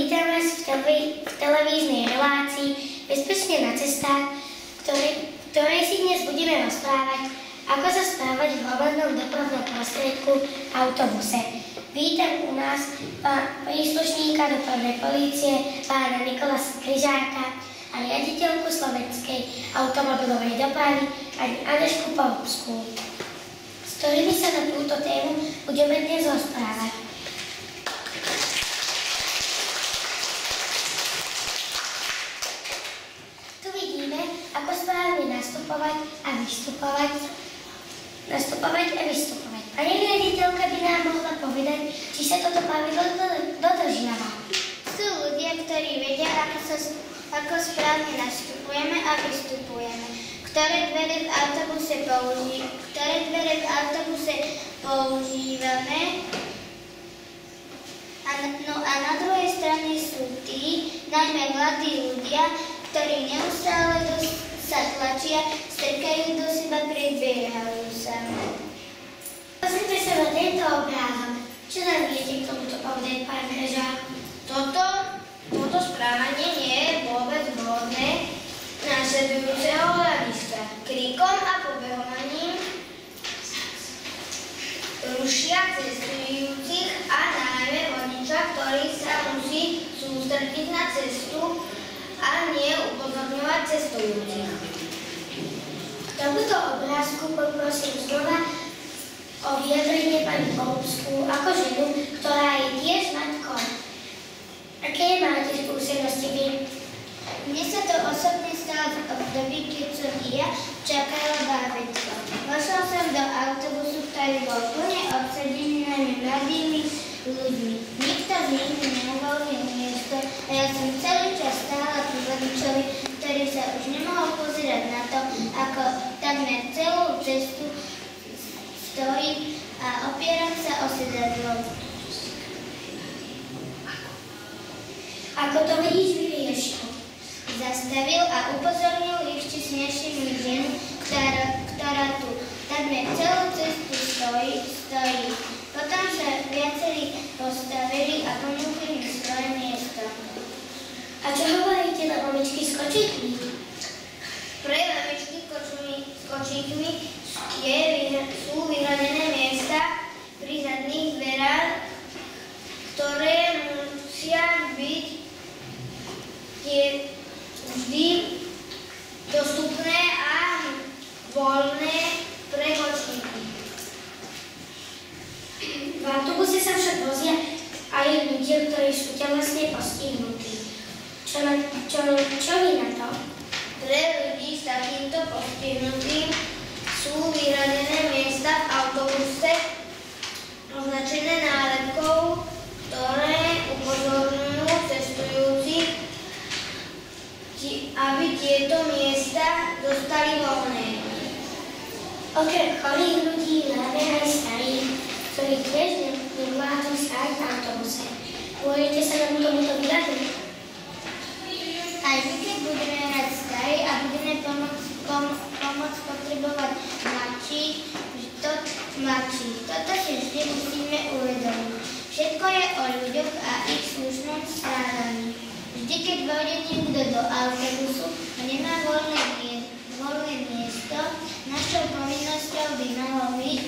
vítam vás v televíznej relácii Bezpečne na cestách, ktorej si dnes budeme rozprávať, ako sa správať v hromadnom dopravnom prostriedku autobuse. Vítam u nás príslušníka dopravnej polície, pána Nikolasa Kryžáka a riaditeľku slovenskej automobilovej dopravy, pani Anežku Polubskú, s ktorými sa na túto tému budeme dnes rozprávať. Ako správne nastupovať a vystupovať. Pani riaditeľka by nám mohla povedať, či sa toto pravidlo dodržiava. Sú ľudia, ktorí vedia, ako správne nastupujeme a vystupujeme. Ktoré dvere v autobuse používame. A na druhej strane sú tí, najmä mladí ľudia, ktorí neustále sa tlačia, strkajú do seba, predbiehajú sa. Pozrite sa na tento obrázok. Čo nám viete k tomuto povedať, pán Kryžák? Toto správanie nie je vôbec vhodné následujúceho hľadiska. Krikom a pobehovaním rušia cestujúcich a najmä vodiča, ktorý sa musí sústrediť na cestu a nie upozorňovať cestujúcich. K tomuto obrázku poprosím znova o vyjadrenie pani Polubskú ako ženu, ktorá je tiež matkou. Aké máte skúsenosti vy? Mne sa to osobne stalo v období, keď som ja čakala bábätko. Vošla som do autobusu, ktorý bol plne obsadený najmä mladými ľuďmi. Nikto z nich neuvoľnil miesto a ja som celý čas stála pri vodičovi, ktorý sa už nemohol pozerať na to, ako takmer celú cestu stojí a opieram sa o sedadlo. Ako to vidíš vyriešil? Zastavil a upozornil ešte smiešenú ženu, ktorá tu takmer celú cestu stojí. Potom sa viacerí postavili a ponúkli mi svoje miesto. A čo hovoríte na mamičky s kočíkmi? Pre mamičky s kočíkmi sú vyhradené miesta pri zadných dverách, ktoré musia byť vždy dostupné a voľné pre kočíky. V autobuse sa však vozia aj ľudia, ktorí sú telesne postihnutí. Čo vy na to? Pre ľudí s takýmto postihnutím sú vyhradené miesta v autobuse označené nálepkou, ktoré upozorňujú cestujúcich, aby tieto miesta dostali voľné. Okrem chorých ľudí máme aj starých, ktorí tiež nevládzu stáť v autobuse. Môžete sa nám tomuto vyjadriť? Aj my, keď budeme mať starí a budeme pomoc potrebovať mladších. Toto si vždy musíme uvedomiť. Všetko je o ľuďoch a ich slušnom správaní. Vždy, keď vojde niekto do autobusu a nemá voľné miesto, našou povinnosťou by malo byť